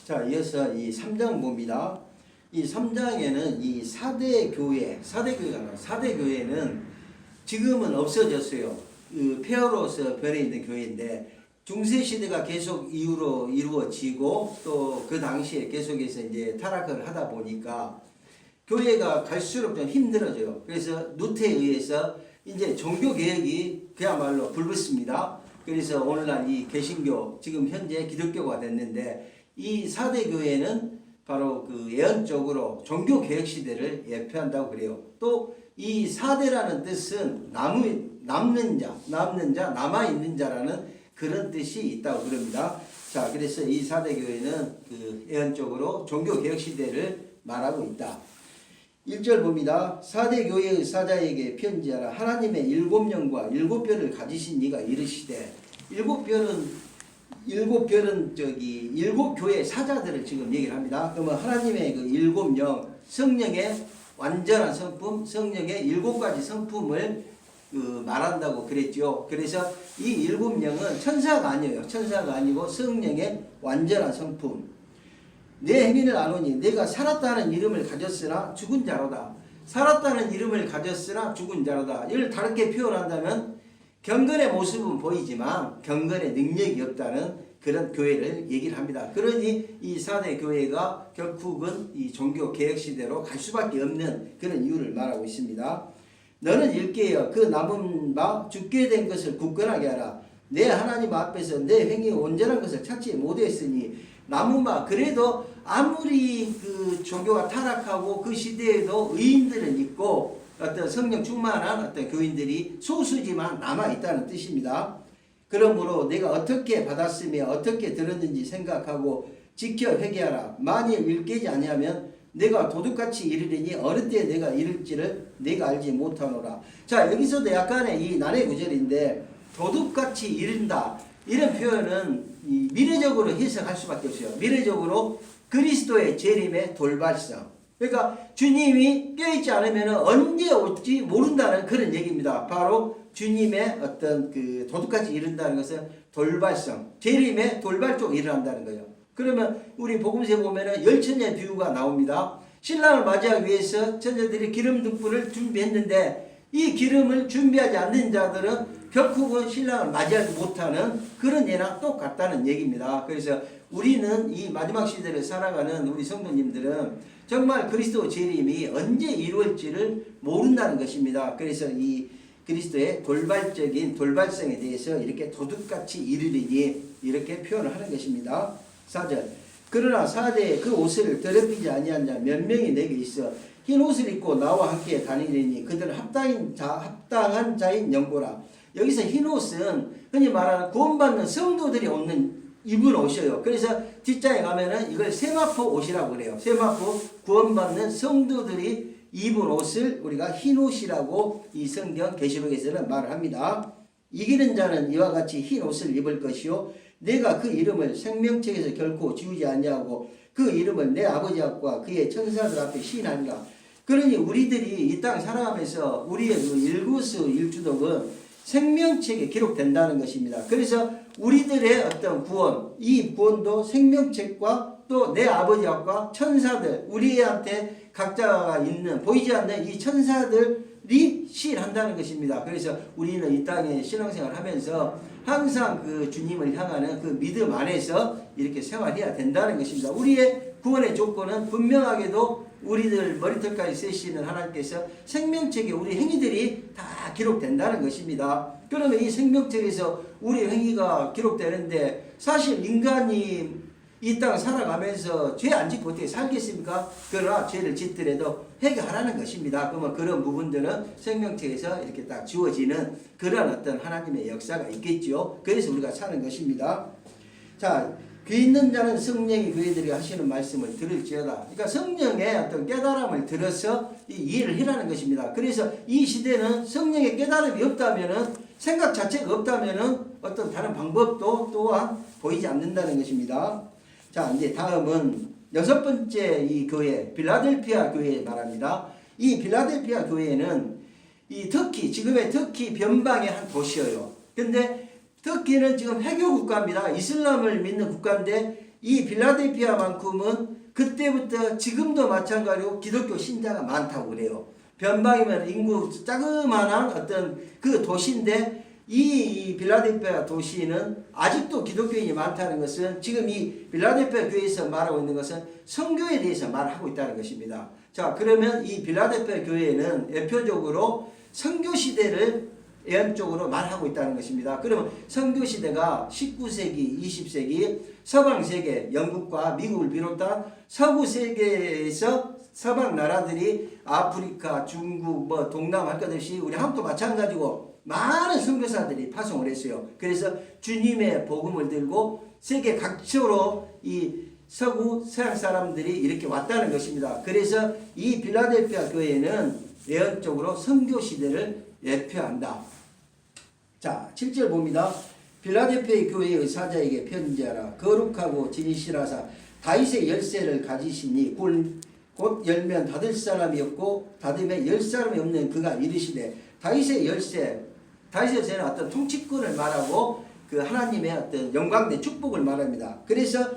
자, 이어서 이 3장 봅니다. 이 3장에는 이 4대 교회, 4대 교회는 지금은 없어졌어요. 그 폐허로서 변해 있는 교회인데 중세 시대가 계속 이후로 이루어지고 또 그 당시에 계속해서 이제 타락을 하다 보니까 교회가 갈수록 좀 힘들어져요. 그래서 루터에 의해서 이제 종교 개혁이 그야말로 불붙습니다. 그래서 오늘날 이 개신교 지금 현재 기독교가 됐는데 이 4대 교회는 바로 그 예언적으로 종교 개혁 시대를 예표한다고 그래요. 또 이 4대라는 뜻은 남는 자, 남아있는 자라는 그런 뜻이 있다고 그럽니다. 자, 그래서 이 4대 교회는 그 예언적으로 종교 개혁 시대를 말하고 있다. 1절 봅니다. 4대 교회의 사자에게 편지하라. 하나님의 7영과 7별을 가지신 이가 이르시되, 7별은 7교회 사자들을 지금 얘기를 합니다. 그러면 하나님의 그 7영, 성령의 완전한 성품, 성령의 7가지 성품을 말한다고 그랬죠. 그래서 이 7영은 천사가 아니에요. 천사가 아니고 성령의 완전한 성품. 내 행위를 아노니 내가 살았다는 이름을 가졌으나 죽은 자로다. 살았다는 이름을 가졌으나 죽은 자로다. 이를 다르게 표현한다면 경건의 모습은 보이지만 경건의 능력이 없다는 그런 교회를 얘기를 합니다. 그러니 이 4대 교회가 결국은 이 종교 개혁 시대로 갈 수밖에 없는 그런 이유를 말하고 있습니다. 너는 일깨어 그 남은 바 죽게 된 것을 굳건하게 하라. 내 하나님 앞에서 내 행위 온전한 것을 찾지 못했으니 남은 바 그래도 아무리 그 종교가 타락하고 그 시대에도 의인들은 있고 어떤 성령 충만한 어떤 교인들이 소수지만 남아있다는 뜻입니다. 그러므로 내가 어떻게 받았으며 어떻게 들었는지 생각하고 지켜 회개하라. 만일 일깨지 아니하면 내가 도둑같이 이르리니 어느 때 내가 이를지를 내가 알지 못하노라. 자, 여기서도 약간의 이 난해 구절인데 도둑같이 이른다. 이런 표현은 미래적으로 해석할 수밖에 없어요. 미래적으로 그리스도의 재림의 돌발성. 그러니까 주님이 껴있지 않으면 언제 올지 모른다는 그런 얘기입니다. 바로 주님의 어떤 그 도둑같이 이른다는 것은 돌발성, 재림의 돌발적으로 일어난다는 거예요. 그러면 우리 복음서에 보면은 열처녀 비유가 나옵니다. 신랑을 맞이하기 위해서 처녀들이 기름 등불을 준비했는데 이 기름을 준비하지 않는 자들은 결국은 신랑을 맞이하지 못하는 그런 예나 똑같다는 얘기입니다. 그래서 우리는 이 마지막 시대를 살아가는 우리 성도님들은 정말 그리스도 재림이 언제 이루어질지를 모른다는 것입니다. 그래서 이 그리스도의 돌발적인 돌발성에 대해서 이렇게 도둑같이 이르리니 이렇게 표현을 하는 것입니다. 4절 그러나 4대에 그 옷을 더럽히지 아니한 자 몇 명이 내게 있어 흰 옷을 입고 나와 함께 다니리니 그들은 합당한 자인 영고라. 여기서 흰 옷은 흔히 말하는 구원받는 성도들이 입은 옷이에요. 그래서 뒷장에 가면은 이걸 세마포 옷이라고 그래요. 세마포 구원받는 성도들이 입은 옷을 우리가 흰 옷이라고 이 성경 계시록에서는 말을 합니다. 이기는 자는 이와 같이 흰 옷을 입을 것이요 내가 그 이름을 생명책에서 결코 지우지 아니하고 그 이름을 내 아버지 앞과 그의 천사들 앞에 시인하리라. 그러니 우리들이 이 땅 살아가면서 우리의 그 일구수 일주독은 생명책에 기록된다는 것입니다. 그래서 우리들의 어떤 구원, 이 구원도 생명책과 또 내 아버지 앞과 천사들, 우리한테 각자가 있는 보이지 않는 이 천사들이 시인한다는 것입니다. 그래서 우리는 이 땅에 신앙생활을 하면서 항상 그 주님을 향하는 그 믿음 안에서 이렇게 생활해야 된다는 것입니다. 우리의 구원의 조건은 분명하게도 우리들 머리털까지 세시는 하나님께서 생명책에 우리 행위들이 다 기록된다는 것입니다. 그러면 이 생명책에서 우리 행위가 기록되는데 사실 인간이 이 땅 살아가면서 죄 안 짓고 어떻게 살겠습니까? 그러나 죄를 짓더라도 회개하라는 것입니다. 그러면 그런 부분들은 생명책에서 이렇게 딱 지워지는 그런 어떤 하나님의 역사가 있겠죠. 그래서 우리가 사는 것입니다. 자, 귀 있는 자는 성령이 그들에게 하시는 말씀을 들을지어다. 그러니까 성령의 어떤 깨달음을 들어서 이해를 하라는 것입니다. 그래서 이 시대는 성령의 깨달음이 없다면은 생각 자체가 없다면은 어떤 다른 방법도 또한 보이지 않는다는 것입니다. 자, 이제 다음은 6번째 이 교회, 필라델피아 교회 말합니다. 이 필라델피아 교회는 이 터키, 지금의 터키 변방의 한 도시예요. 근데 터키는 지금 회교 국가입니다. 이슬람을 믿는 국가인데 이 빌라델피아만큼은 그때부터 지금도 마찬가지로 기독교 신자가 많다고 그래요. 변방이면 인구 자그마한 어떤 그 도시인데 이 빌라델피아 도시는 아직도 기독교인이 많다는 것은 지금 이 빌라델피아 교회에서 말하고 있는 것은 선교에 대해서 말하고 있다는 것입니다. 자, 그러면 이 빌라델피아 교회는 대표적으로 선교 시대를 예언적으로 말하고 있다는 것입니다. 그러면 선교 시대가 19세기, 20세기 서방 세계, 영국과 미국을 비롯한 서구 세계에서 서방 나라들이 아프리카, 중국, 뭐 동남 할 것 없이 우리 한국도 마찬가지고 많은 선교사들이 파송을 했어요. 그래서 주님의 복음을 들고 세계 각처로 이 서구 서양 사람들이 이렇게 왔다는 것입니다. 그래서 이 빌라델피아 교회는 예언적으로 선교 시대를 예표한다. 자, 7절 봅니다. 빌라델피아 교회의 사자에게 편지하라. 거룩하고 진실하사 다윗의 열쇠를 가지시니 곧 열면 닫을 사람이 없고 닫으면 열 사람이 없는 그가 이르시되 다윗의 열쇠는 어떤 통치권을 말하고 그 하나님의 어떤 영광된 축복을 말합니다. 그래서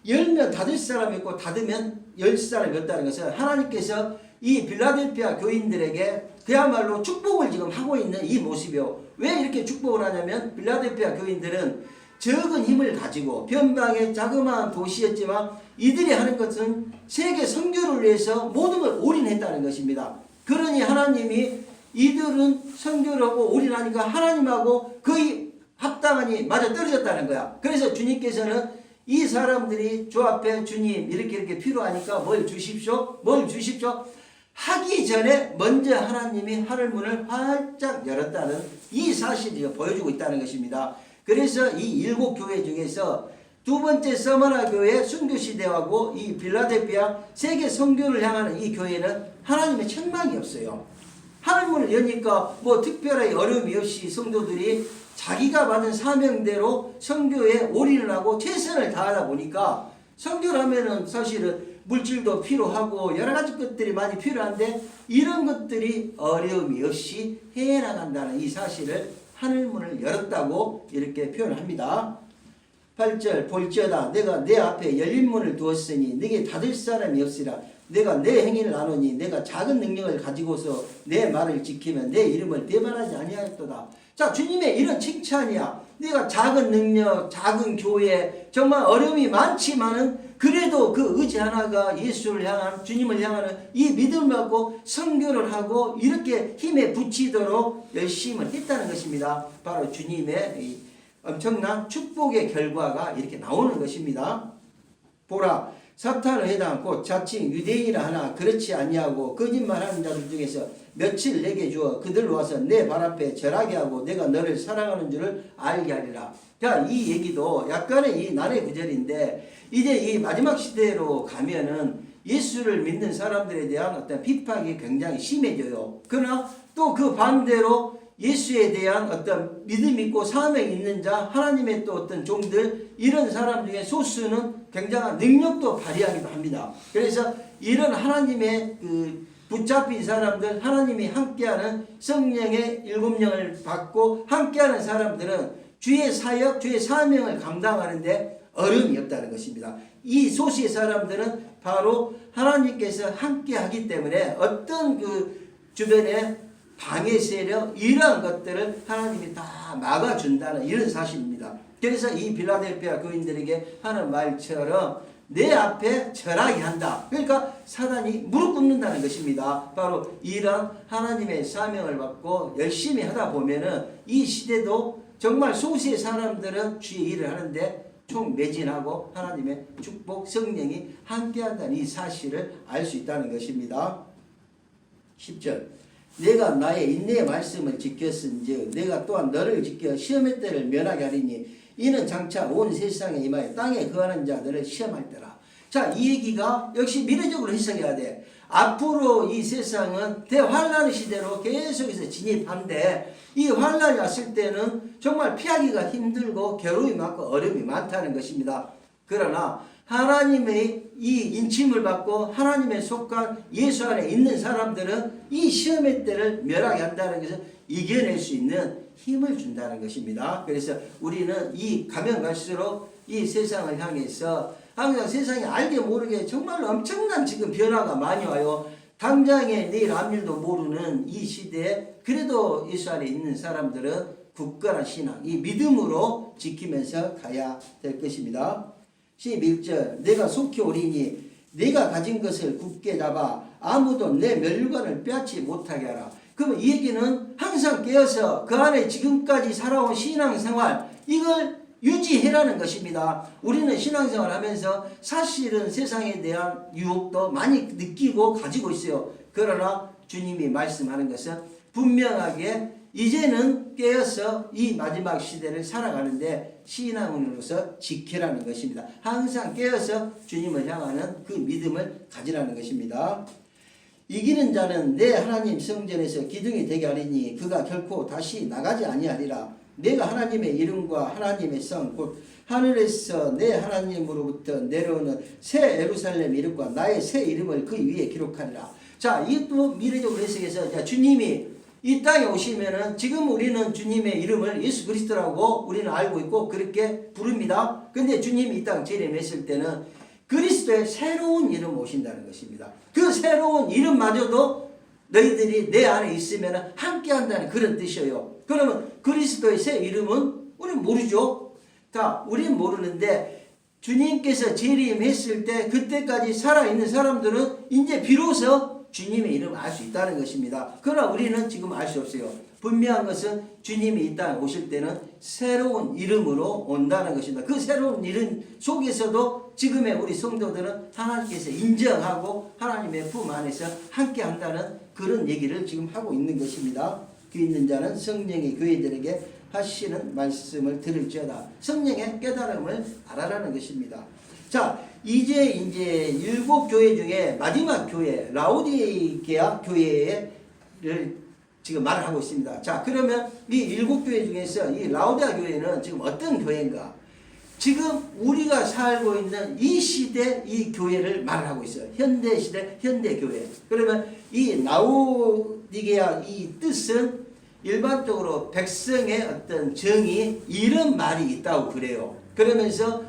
열면 닫을 사람이 있고 닫으면 열 사람이 없다는 것은 하나님께서 이 빌라델피아 교인들에게 그야말로 축복을 지금 하고 있는 이 모습이요. 왜 이렇게 축복을 하냐면 빌라델피아 교인들은 적은 힘을 가지고 변방의 자그마한 도시였지만 이들이 하는 것은 세계 선교를 위해서 모든 걸 올인했다는 것입니다. 그러니 하나님이 이들은 선교를 하고 올인하니까 하나님하고 거의 합당하니 맞아 떨어졌다는 거야. 그래서 주님께서는 이 사람들이 주 앞에 주님 이렇게 필요하니까 뭘 주십시오? 하기 전에 먼저 하나님이 하늘문을 활짝 열었다는 이 사실을 보여주고 있다는 것입니다. 그래서 이 7교회 중에서 두 번째 서머나 교회 순교시대하고 이 빌라델피아 세계 선교를 향하는 이 교회는 하나님의 책망이 없어요. 하늘문을 여니까 뭐 특별하게 어려움이 없이 성도들이 자기가 받은 사명대로 선교에 올인을 하고 최선을 다하다 보니까 선교를 하면은 사실은 물질도 필요하고 여러 가지 것들이 많이 필요한데 이런 것들이 어려움이 없이 해나간다는 이 사실을 하늘문을 열었다고 이렇게 표현합니다. 8절 볼지어다 내가 내 앞에 열린 문을 두었으니 네게 닫을 사람이 없으리라. 내가 내 행위를 아노니 내가 작은 능력을 가지고서 내 말을 지키면 내 이름을 대반하지 아니하였도다. 자, 주님의 이런 칭찬이야. 내가 작은 능력, 작은 교회, 정말 어려움이 많지만은 그래도 그 의지 하나가 예수를 향한, 주님을 향하는 이 믿음을 갖고 선교를 하고 이렇게 힘에 붙이도록 열심을 했다는 것입니다. 바로 주님의 이 엄청난 축복의 결과가 이렇게 나오는 것입니다. 보라, 사탄의 회당 곧 자칭 유대인이라 하나 그렇지 아니하고 거짓말하는 자들 중에서 며칠 내게 주어 그들로 와서 내 발 앞에 절하게 하고 내가 너를 사랑하는 줄을 알게 하리라. 자, 이 얘기도 약간의 이 난의 구절인데 이제 이 마지막 시대로 가면은 예수를 믿는 사람들에 대한 어떤 비판이 굉장히 심해져요. 그러나 또 그 반대로 예수에 대한 어떤 믿음 있고 사명 있는 자, 하나님의 또 어떤 종들, 이런 사람 중에 소수는 굉장한 능력도 발휘하기도 합니다. 그래서 이런 하나님의 그 붙잡힌 사람들, 하나님이 함께하는 성령의 7영을 받고 함께하는 사람들은 주의 사역, 주의 사명을 감당하는데 어려움이 없다는 것입니다. 이 소수의 사람들은 바로 하나님께서 함께하기 때문에 어떤 그 주변에 방해 세력 이러한 것들을 하나님이 다 막아준다는 이런 사실입니다. 그래서 이 빌라델피아 교인들에게 하는 말처럼 내 앞에 절하게 한다. 그러니까 사단이 무릎 꿇는다는 것입니다. 바로 이런 하나님의 사명을 받고 열심히 하다 보면은 이 시대도 정말 소수의 사람들은 주의 일을 하는데 총매진하고 하나님의 축복 성령이 함께한다는 이 사실을 알 수 있다는 것입니다. 10절 내가 나의 인내의 말씀을 지켰은즉 내가 또한 너를 지켜 시험의 때를 면하게 하리니 이는 장차 온 세상에 임하여 땅에 거하는 자들을 시험할 때라. 자, 이 얘기가 역시 미래적으로 해석해야 돼. 앞으로 이 세상은 대환란 시대로 계속해서 진입한데 이 환란이 왔을 때는 정말 피하기가 힘들고 괴로움이 많고 어려움이 많다는 것입니다. 그러나 하나님의 이 인침을 받고 하나님의 속한 예수 안에 있는 사람들은 이 시험의 때를 멸하게 한다는 것은 이겨낼 수 있는 힘을 준다는 것입니다. 그래서 우리는 이 가면 갈수록 이 세상을 향해서 항상 세상에 알게 모르게 정말 엄청난 지금 변화가 많이 와요. 당장에 내일 앞일도 모르는 이 시대에 그래도 예수 안에 있는 사람들은 굳건한 신앙, 이 믿음으로 지키면서 가야 될 것입니다. 11절 내가 속히 오리니 내가 가진 것을 굳게 잡아 아무도 내 멸류관을 빼앗지 못하게 하라. 그러면 이 얘기는 항상 깨어서 그 안에 지금까지 살아온 신앙생활 이걸 유지해라는 것입니다. 우리는 신앙생활 하면서 사실은 세상에 대한 유혹도 많이 느끼고 가지고 있어요. 그러나 주님이 말씀하는 것은 분명하게 이제는 깨어서 이 마지막 시대를 살아가는데 신앙으로서 지키라는 것입니다. 항상 깨어서 주님을 향하는 그 믿음을 가지라는 것입니다. 이기는 자는 내 하나님 성전에서 기둥이 되게 하리니 그가 결코 다시 나가지 아니하리라. 내가 하나님의 이름과 하나님의 성 곧 하늘에서 내 하나님으로부터 내려오는 새 예루살렘 이름과 나의 새 이름을 그 위에 기록하리라. 자, 이것도 미래적으로 해석해서 주님이 이 땅에 오시면은 지금 우리는 주님의 이름을 예수 그리스도라고 우리는 알고 있고 그렇게 부릅니다. 근데 주님이 이 땅 재림했을 때는 그리스도의 새로운 이름 오신다는 것입니다. 그 새로운 이름마저도 너희들이 내 안에 있으면 함께 한다는 그런 뜻이에요. 그러면 그리스도의 새 이름은 우리는 모르죠. 자, 우리는 모르는데 주님께서 재림했을 때 그때까지 살아있는 사람들은 이제 비로소 주님의 이름을 알 수 있다는 것입니다. 그러나 우리는 지금 알 수 없어요. 분명한 것은 주님이 이 땅에 오실 때는 새로운 이름으로 온다는 것입니다. 그 새로운 이름 속에서도 지금의 우리 성도들은 하나님께서 인정하고 하나님의 품 안에서 함께 한다는 그런 얘기를 지금 하고 있는 것입니다. 귀 있는 자는 성령의 교회들에게 하시는 말씀을 들을지어다. 성령의 깨달음을 알아라는 것입니다. 자, 이제 7 교회 중에 마지막 교회 라오디게아 교회를 지금 말을 하고 있습니다. 자, 그러면 이 7 교회 중에서 이 라오디게아 교회는 지금 어떤 교회인가? 지금 우리가 살고 있는 이 시대 이 교회를 말하고 있어요. 현대 시대 현대 교회. 그러면 이 라오디게아 이 뜻은 일반적으로 백성의 어떤 정의 이런 말이 있다고 그래요. 그러면서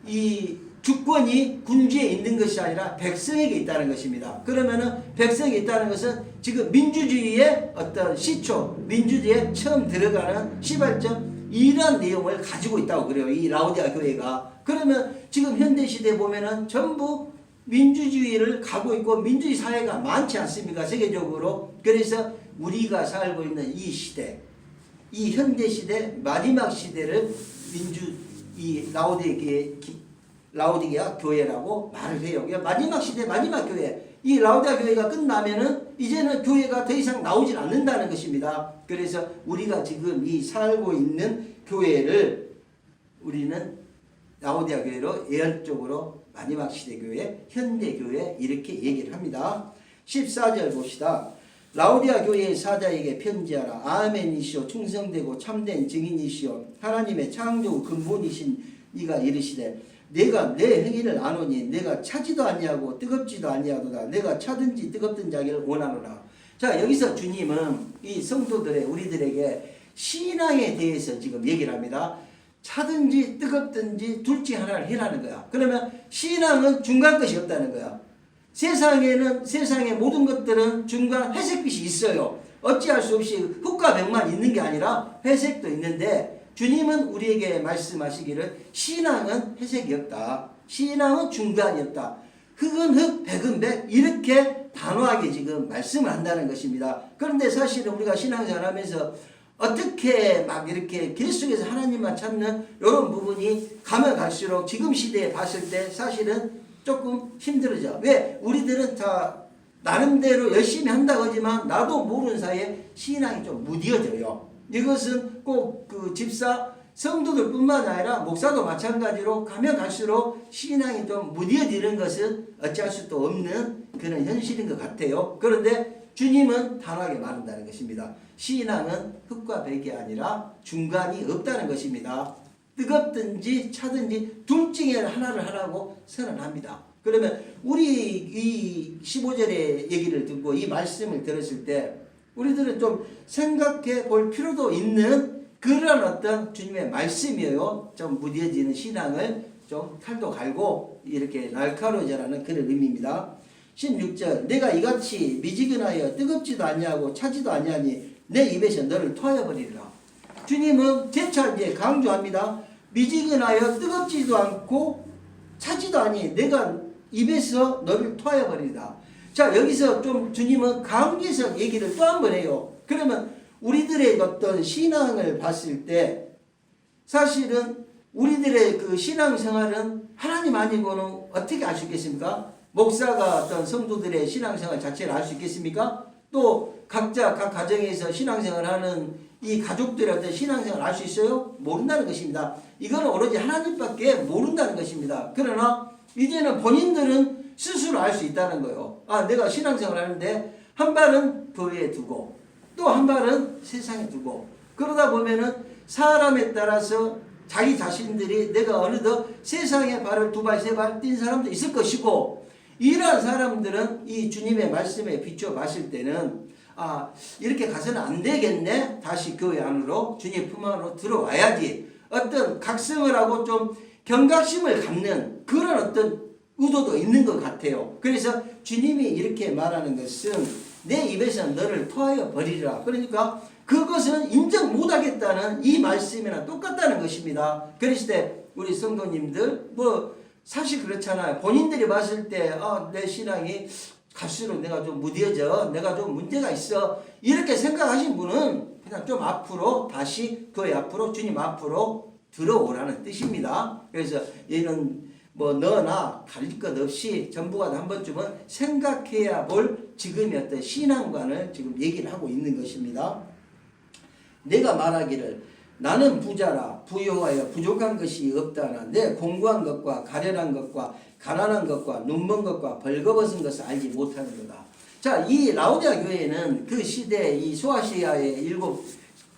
이 주권이 군주에 있는 것이 아니라 백성에게 있다는 것입니다. 그러면은 백성에 있다는 것은 지금 민주주의의 어떤 시초, 민주주의에 처음 들어가는 시발점 이런 내용을 가지고 있다고 그래요. 이 라오디게아 교회가. 그러면 지금 현대시대에 보면은 전부 민주주의를 가고 있고 민주주의 사회가 많지 않습니까? 세계적으로. 그래서 우리가 살고 있는 이 시대, 이 현대시대 마지막 시대를 이 라오디게아 교회라고 말을 해요. 마지막 시대 마지막 교회. 이 라오디게아 교회가 끝나면은 이제는 교회가 더 이상 나오질 않는다는 것입니다. 그래서 우리가 지금 이 살고 있는 교회를 우리는 라오디게아 교회로 예언적으로 마지막 시대 교회, 현대 교회 이렇게 얘기를 합니다. 14절 봅시다. 라오디게아 교회의 사자에게 편지하라. 아멘이시오 충성되고 참된 증인이시오 하나님의 창조 근본이신 이가 이르시되 내가 내 행위를 아노니 내가 차지도 아니하고 뜨겁지도 아니하도다. 내가 차든지 뜨겁든지 하기를 원하노라. 자, 여기서 주님은 이 성도들의 우리들에게 신앙에 대해서 지금 얘기를 합니다. 차든지 뜨겁든지 둘 중 하나를 해라는 거야. 그러면 신앙은 중간 것이 없다는 거야. 세상의 모든 것들은 중간 회색빛이 있어요. 어찌할 수 없이 흙과 벽만 있는 게 아니라 회색도 있는데 주님은 우리에게 말씀하시기를 신앙은 회색이 없다. 신앙은 중간이 없다. 흙은 흙, 백은 백 이렇게 단호하게 지금 말씀을 한다는 것입니다. 그런데 사실은 우리가 신앙생활 하면서 어떻게 막 이렇게 계속해서 하나님만 찾는 이런 부분이 가면 갈수록 지금 시대에 봤을 때 사실은 조금 힘들어져. 왜? 우리들은 다 나름대로 열심히 한다고 하지만 나도 모르는 사이에 신앙이 좀 무뎌져요. 이것은 꼭 그 집사 성도들 뿐만 아니라 목사도 마찬가지로 가면 갈수록 신앙이 좀 무뎌지는 것은 어찌할 수도 없는 그런 현실인 것 같아요. 그런데 주님은 단호하게 말한다는 것입니다. 신앙은 흙과 백이 아니라 중간이 없다는 것입니다. 뜨겁든지 차든지 둘 중에 하나를 하라고 선언합니다. 그러면 우리 이 15절의 얘기를 듣고 이 말씀을 들었을 때 우리들은 좀 생각해 볼 필요도 있는 그런 어떤 주님의 말씀이에요. 좀 무뎌지는 신앙을 좀 칼도 갈고 이렇게 날카로워져라는 그런 의미입니다. 16절 내가 이같이 미지근하여 뜨겁지도 아니하고 차지도 아니하니 내 입에서 너를 토하여 버리리라. 주님은 재차 이제 강조합니다. 미지근하여 뜨겁지도 않고 차지도 아니 내가 입에서 너를 토하여 버리리라. 자, 여기서 좀 주님은 강제적 얘기를 또 한 번 해요. 그러면 우리들의 어떤 신앙을 봤을 때 사실은 우리들의 그 신앙생활은 하나님 아니고는 어떻게 알 수 있겠습니까? 목사가 어떤 성도들의 신앙생활 자체를 알 수 있겠습니까? 또 각자 각 가정에서 신앙생활하는 이 가족들의 어떤 신앙생활을 알 수 있어요? 모른다는 것입니다. 이거는 오로지 하나님밖에 모른다는 것입니다. 그러나 이제는 본인들은 스스로 알 수 있다는 거예요. 아, 내가 신앙생활을 하는데 한 발은 교회에 두고 또 한 발은 세상에 두고 그러다 보면은 사람에 따라서 자기 자신들이 내가 어느덧 세상에 발을 두 발, 세 발 띈 사람도 있을 것이고 이러한 사람들은 이 주님의 말씀에 비춰 봤을 때는 아, 이렇게 가서는 안 되겠네. 다시 교회 안으로 주님 품 안으로 들어와야지. 어떤 각성을 하고 좀 경각심을 갖는 그런 어떤 의도도 있는 것 같아요. 그래서 주님이 이렇게 말하는 것은 내 입에서 너를 토하여 버리리라. 그러니까 그것은 인정 못하겠다는 이 말씀이랑 똑같다는 것입니다. 그랬을 때 우리 성도님들 뭐 사실 그렇잖아요. 본인들이 봤을 때 아, 내 신앙이 갈수록 내가 좀 무뎌져, 내가 좀 문제가 있어 이렇게 생각하신 분은 그냥 좀 앞으로 다시 교회 앞으로 주님 앞으로 들어오라는 뜻입니다. 그래서 얘는 뭐 너나 가릴 것 없이 전부가 한 번쯤은 생각해야 볼 지금의 어떤 신앙관을 지금 얘기를 하고 있는 것입니다. 내가 말하기를 나는 부자라 부요하여 부족한 것이 없다나 내 공고한 것과 가련한 것과 가난한 것과 눈먼 것과 벌거벗은 것을 알지 못하는 거다. 자, 이 라오디아 교회는 그 시대 이 소아시아의 7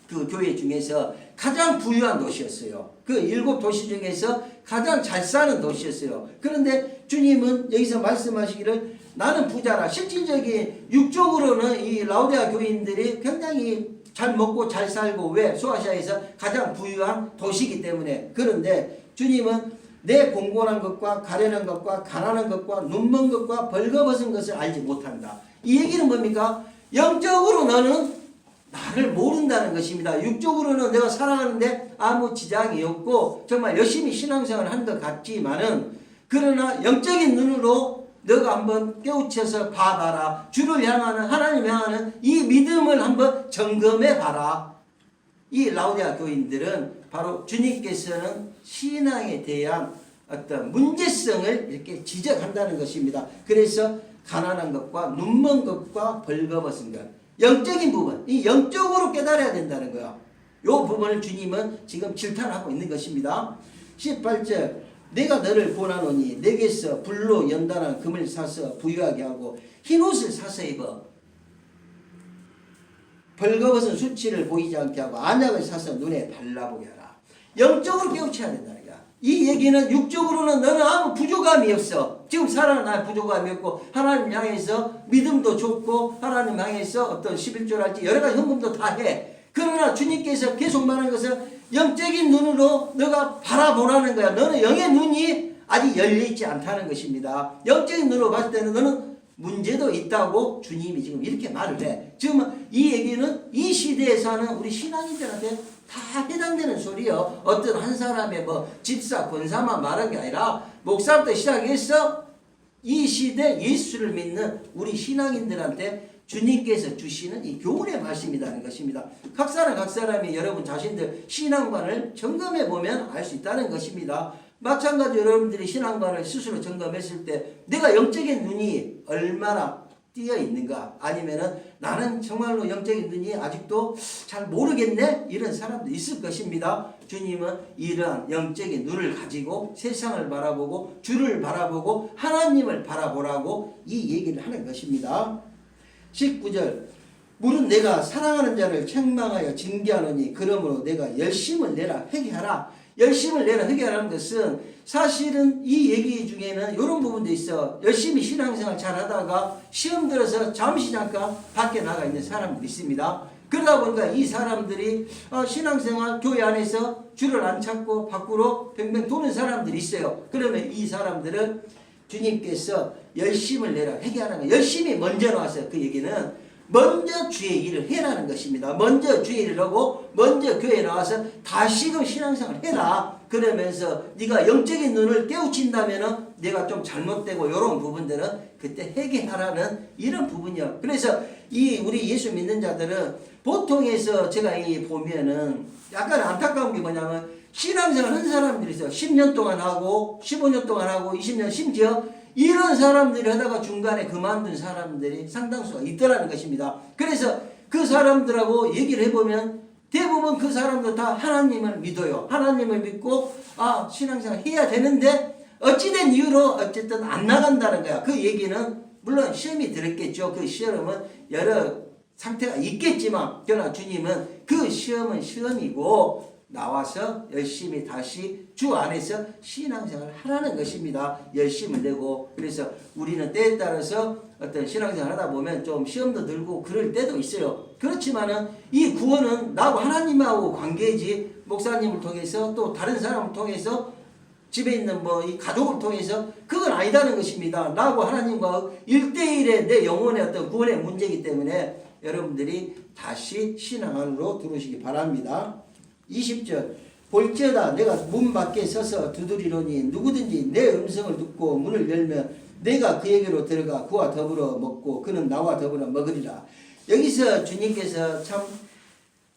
그 교회 중에서 가장 부유한 도시였어요. 그 7 도시 중에서 가장 잘 사는 도시였어요. 그런데 주님은 여기서 말씀하시기를 나는 부자라. 실질적인 육적으로는 이 라오디아 교인들이 굉장히 잘 먹고 잘 살고 왜? 소아시아에서 가장 부유한 도시이기 때문에. 그런데 주님은 내 공고한 것과 가련한 것과 가난한 것과 눈먼 것과 벌거벗은 것을 알지 못한다. 이 얘기는 뭡니까? 영적으로 너는 나를 모른다는 것입니다. 육적으로는 내가 살아가는데 아무 지장이 없고 정말 열심히 신앙생활을 하는 것 같지만은 그러나 영적인 눈으로 너가 한번 깨우쳐서 봐봐라. 주를 향하는 하나님 향하는 이 믿음을 한번 점검해봐라. 이 라오디아 교인들은 바로 주님께서는 신앙에 대한 어떤 문제성을 이렇게 지적한다는 것입니다. 그래서 가난한 것과 눈먼 것과 벌거벗은 것 영적인 부분, 이 영적으로 깨달아야 된다는 거야. 이 부분을 주님은 지금 질타하고 있는 것입니다. 18절 내가 너를 권하노니 내게서 불로 연단한 금을 사서 부유하게 하고 흰옷을 사서 입어 벌거벗은 수치를 보이지 않게 하고 안약을 사서 눈에 달라보게 하라. 영적으로 깨우쳐야 된다는 거야. 이 얘기는 육적으로는 너는 아무 부족함이 없어. 지금 살아나 부족함이 없고 하나님 향해서 믿음도 좋고 하나님 향해서 어떤 11조랄지 여러 가지 헌금도 다 해. 그러나 주님께서 계속 말하는 것은 영적인 눈으로 너가 바라보라는 거야. 너는 영의 눈이 아직 열려있지 않다는 것입니다. 영적인 눈으로 봤을 때는 너는 문제도 있다고 주님이 지금 이렇게 말을 해. 지금 이 얘기는 이 시대에 사는 우리 신앙인들한테 다 해당되는 소리요. 어떤 한 사람의 뭐 집사, 권사만 말한 게 아니라 목사부터 시작해서 이 시대 예수를 믿는 우리 신앙인들한테 주님께서 주시는 이 교훈의 말씀이라는 것입니다. 각 사람이 여러분 자신들 신앙관을 점검해 보면 알 수 있다는 것입니다. 마찬가지로 여러분들이 신앙관을 스스로 점검했을 때 내가 영적인 눈이 얼마나 띄어 있는가 아니면은 나는 정말로 영적인 눈이 아직도 잘 모르겠네 이런 사람도 있을 것입니다. 주님은 이러한 영적인 눈을 가지고 세상을 바라보고 주를 바라보고 하나님을 바라보라고 이 얘기를 하는 것입니다. 19절 물은 내가 사랑하는 자를 책망하여 징계하노니 그러므로 내가 열심을 내라 회개하라. 열심을 내라 회개하라는 것은 사실은 이 얘기 중에는 이런 부분도 있어. 열심히 신앙생활 잘하다가 시험 들어서 잠시 잠깐 밖에 나가 있는 사람들이 있습니다. 그러다 보니까 이 사람들이 신앙생활 교회 안에서 줄을 안 찾고 밖으로 뱅뱅 도는 사람들이 있어요. 그러면 이 사람들은 주님께서 열심을 내라 회개하는 거 열심히 먼저 나왔어요. 그 얘기는 먼저 주의 일을 해라는 것입니다. 먼저 주의 일을 하고 먼저 교회에 나와서 다시금 신앙생활을 해라. 그러면서 네가 영적인 눈을 깨우친다면은 내가 좀 잘못되고 이런 부분들은 그때 회개하라는 이런 부분이요. 그래서 이 우리 예수 믿는 자들은 보통에서 제가 이 보면은 약간 안타까운 게 뭐냐면 신앙생활 한 사람들이 있어요. 10년 동안 하고 15년 동안 하고 20년 심지어 이런 사람들이 하다가 중간에 그만둔 사람들이 상당수가 있더라는 것입니다. 그래서 그 사람들하고 얘기를 해보면 대부분 그 사람들 다 하나님을 믿어요. 하나님을 믿고 신앙생활 해야 되는데 어찌된 이유로 어쨌든 안 나간다는 거야. 그 얘기는 물론 시험이 들었겠죠. 그 시험은 여러 상태가 있겠지만 그러나 주님은 그 시험은 시험이고 나와서 열심히 다시 주 안에서 신앙생활을 하라는 것입니다. 열심을 내고. 그래서 우리는 때에 따라서 어떤 신앙생활 하다 보면 좀 시험도 들고 그럴 때도 있어요. 그렇지만은 이 구원은 나하고 하나님하고 관계지 목사님을 통해서 또 다른 사람을 통해서 집에 있는 이 가족을 통해서 그건 아니다는 것입니다. 나하고 하나님과 1대1의 내 영혼의 어떤 구원의 문제이기 때문에 여러분들이 다시 신앙 안으로 들어오시기 바랍니다. 20절 볼지어다 내가 문 밖에 서서 두드리노니 누구든지 내 음성을 듣고 문을 열면 내가 그에게로 들어가 그와 더불어 먹고 그는 나와 더불어 먹으리라. 여기서 주님께서 참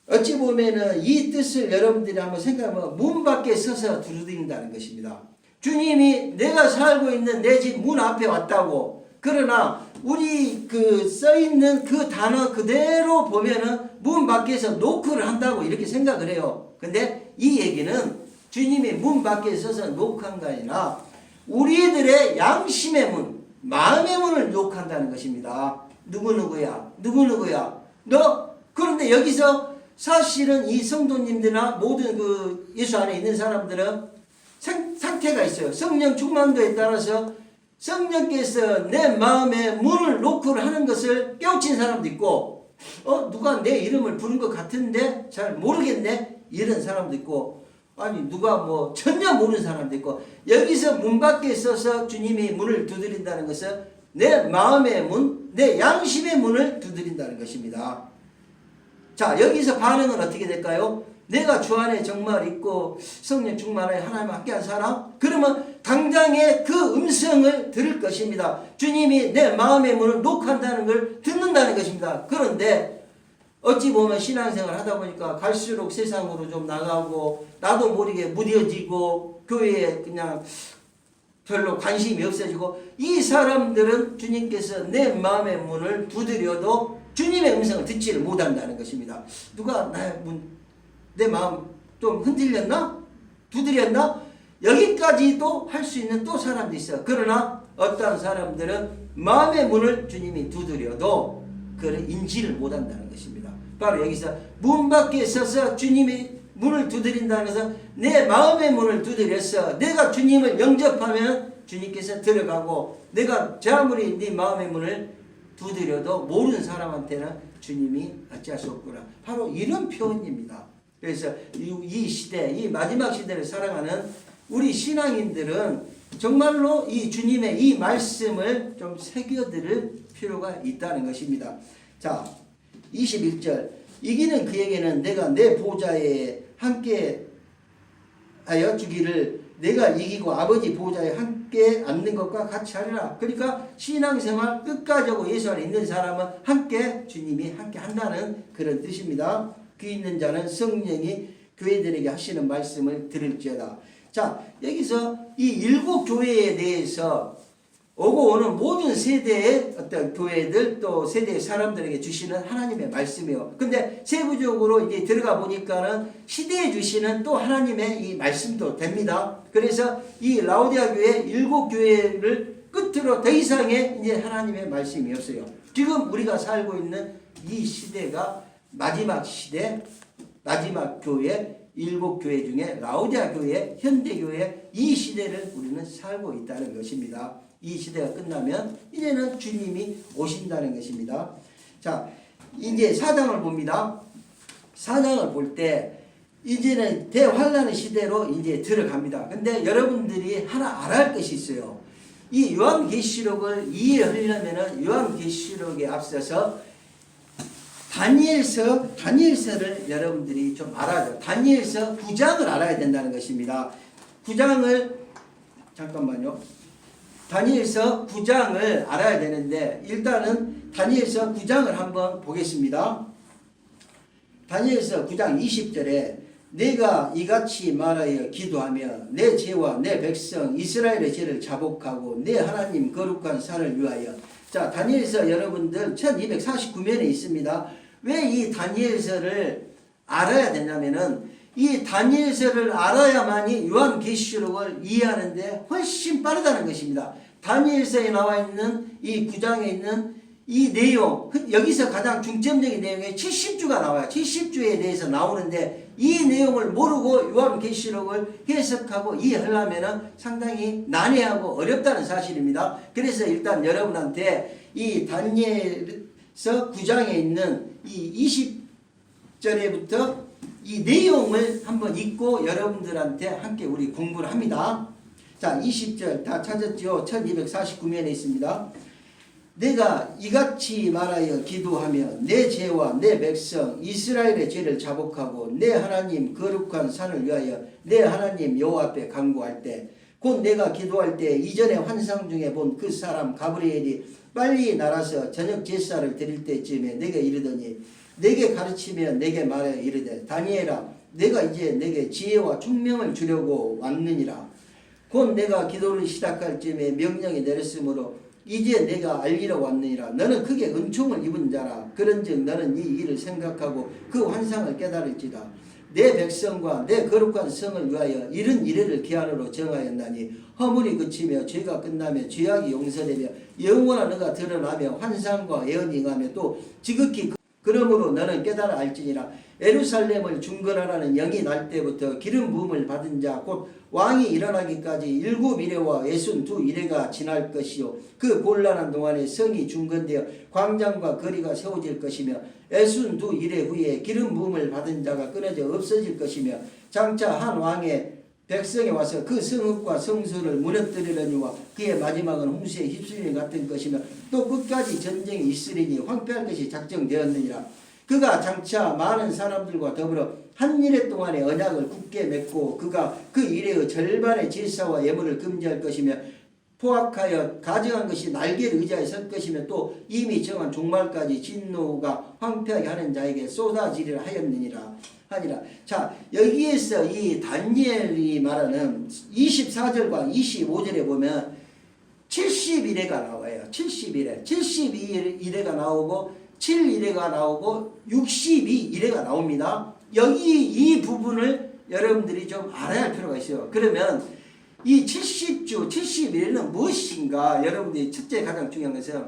어찌 보면은 이 뜻을 여러분들이 한번 생각하면 문 밖에 서서 두드린다는 것입니다. 주님이 내가 살고 있는 내 집 문 앞에 왔다고. 그러나 우리 그 써있는 그 단어 그대로 보면은 문 밖에서 노크를 한다고 이렇게 생각을 해요. 근데 이 얘기는 주님이 문 밖에 서서 노크한 게 아니라 우리들의 양심의 문, 마음의 문을 노크한다는 것입니다. 누구누구야? 누구누구야? 너? 그런데 여기서 사실은 이 성도님들이나 모든 그 예수 안에 있는 사람들은 상태가 있어요. 성령 충만도에 따라서 성령께서 내 마음의 문을 노크를 하는 것을 깨우친 사람도 있고 누가 내 이름을 부른 것 같은데 잘 모르겠네 이런 사람도 있고 아니 누가 전혀 모르는 사람도 있고 여기서 문 밖에 서서 주님이 문을 두드린다는 것은 내 마음의 문, 내 양심의 문을 두드린다는 것입니다. 자 여기서 반응은 어떻게 될까요? 내가 주 안에 정말 있고 성령 충만하여 하나님 함께한 사람? 그러면 당장에 그 음성을 들을 것입니다. 주님이 내 마음의 문을 녹한다는 걸 듣는다는 것입니다. 그런데 어찌 보면 신앙생활 하다 보니까 갈수록 세상으로 좀 나가고 나도 모르게 무뎌지고 교회에 그냥 별로 관심이 없어지고 이 사람들은 주님께서 내 마음의 문을 두드려도 주님의 음성을 듣지를 못한다는 것입니다. 누가 내 마음 좀 흔들렸나? 두드렸나? 여기까지도 할 수 있는 또 사람도 있어요. 그러나 어떤 사람들은 마음의 문을 주님이 두드려도 그를 인지를 못한다는 것입니다. 바로 여기서 문 밖에 서서 주님이 문을 두드린다는 것은 내 마음의 문을 두드려서 내가 주님을 영접하면 주님께서 들어가고 내가 저 아무리 네 마음의 문을 두드려도 모르는 사람한테는 주님이 어찌할 수 없구나. 바로 이런 표현입니다. 그래서 이 시대, 이 마지막 시대를 살아가는 우리 신앙인들은 정말로 이 주님의 이 말씀을 좀 새겨들을 필요가 있다는 것입니다. 자, 21절 이기는 그에게는 내가 내 보좌에 함께 하여 주기를 내가 이기고 아버지 보좌에 함께 앉는 것과 같이 하리라. 그러니까 신앙생활 끝까지 하고 예수 안에 있는 사람은 함께 주님이 함께 한다는 그런 뜻입니다. 귀 있는 자는 성령이 교회들에게 하시는 말씀을 들을지어다. 자, 여기서 이 7교회에 대해서 오고 오는 모든 세대의 어떤 교회들 또 세대의 사람들에게 주시는 하나님의 말씀이에요. 근데 세부적으로 이제 들어가 보니까는 시대에 주시는 또 하나님의 이 말씀도 됩니다. 그래서 이 라오디아 교회 7교회를 끝으로 더 이상의 이제 하나님의 말씀이 없어요. 지금 우리가 살고 있는 이 시대가 마지막 시대, 마지막 교회, 7교회 중에 라오디아 교회, 현대교회 이 시대를 우리는 살고 있다는 것입니다. 이 시대가 끝나면 이제는 주님이 오신다는 것입니다. 자, 이제 4장을 봅니다. 4장을 볼 때 이제는 대환란의 시대로 이제 들어갑니다. 근데 여러분들이 하나 알아야 할 것이 있어요. 이 요한계시록을 이해하려면은 요한계시록에 앞서서 다니엘서를 여러분들이 좀 알아야죠. 다니엘서 9장을 알아야 된다는 것입니다. 9장을 잠깐만요. 다니엘서 9장을 알아야 되는데 일단은 다니엘서 9장을 한번 보겠습니다. 다니엘서 9장 20절에 내가 이같이 말하여 기도하며 내 죄와 내 백성 이스라엘의 죄를 자복하고 내 하나님 거룩한 산을 위하여. 자, 다니엘서 여러분들 1249면에 있습니다. 왜 이 다니엘서를 알아야 되냐면은 이 다니엘서를 알아야만이 요한계시록을 이해하는데 훨씬 빠르다는 것입니다. 다니엘서에 나와 있는 이 9장에 있는 이 내용, 여기서 가장 중점적인 내용에 70주가 나와요. 70주에 대해서 나오는데 이 내용을 모르고 요한계시록을 해석하고 이해하려면 상당히 난해하고 어렵다는 사실입니다. 그래서 일단 여러분한테 이 다니엘서 9장에 있는 이 20절에부터 이 내용을 한번 읽고 여러분들한테 함께 우리 공부를 합니다. 자, 20절 다 찾았죠? 1249면에 있습니다. 내가 이같이 말하여 기도하며 내 죄와 내 백성 이스라엘의 죄를 자복하고 내 하나님 거룩한 산을 위하여 내 하나님 여호와 앞에 간구할 때 곧 내가 기도할 때 이전에 환상 중에 본 그 사람 가브리엘이 빨리 날아서 저녁 제사를 드릴 때쯤에 내게 이르더니 내게 가르치며 내게 말하여 이르되 다니엘아 내가 이제 내게 지혜와 총명을 주려고 왔느니라. 곧 내가 기도를 시작할 쯤에 명령이 내렸으므로 이제 내가 알리러 왔느니라. 너는 크게 은총을 입은 자라. 그런즉 너는 이 일을 생각하고 그 환상을 깨달을지다. 내 백성과 내 거룩한 성을 위하여 이른 이래를 기한으로 정하였나니 허물이 그치며 죄가 끝나며 죄악이 용서되며 영원한 너가 드러나며 환상과 예언이 임하며 또 지극히 그러므로 너는 깨달아 알지니라. 예루살렘을 중건하라는 영이 날 때부터 기름 부음을 받은 자 곧 왕이 일어나기까지 7이레와 62이레가 지날 것이요 그 곤란한 동안에 성이 중건되어 광장과 거리가 세워질 것이며 62이레 후에 기름 부음을 받은 자가 끊어져 없어질 것이며 장차 한 왕의 백성에 와서 그 성읍과 성소를 무너뜨리려니와 그의 마지막은 홍수에 휩쓸림 같은 것이며 또 끝까지 전쟁이 있으리니 황폐할 것이 작정되었느니라. 그가 장차 많은 사람들과 더불어 한 이래 동안의 언약을 굳게 맺고 그가 그 이래의 절반의 제사와 예물을 금지할 것이며 포악하여 가정한 것이 날개를 의자에 설 것이며 또 이미 정한 종말까지 진노가 황폐하게 하는 자에게 쏟아지리라 하였느니라 하니라. 자, 여기에서 이 다니엘이 말하는 24절과 25절에 보면 71회가 나와요. 71회. 72일회가 나오고 7일회가 나오고 62일회가 나옵니다. 여기 이 부분을 여러분들이 좀 알아야 할 필요가 있어요. 그러면 이 70주, 71회는 무엇인가? 여러분들이 첫째 가장 중요한 것은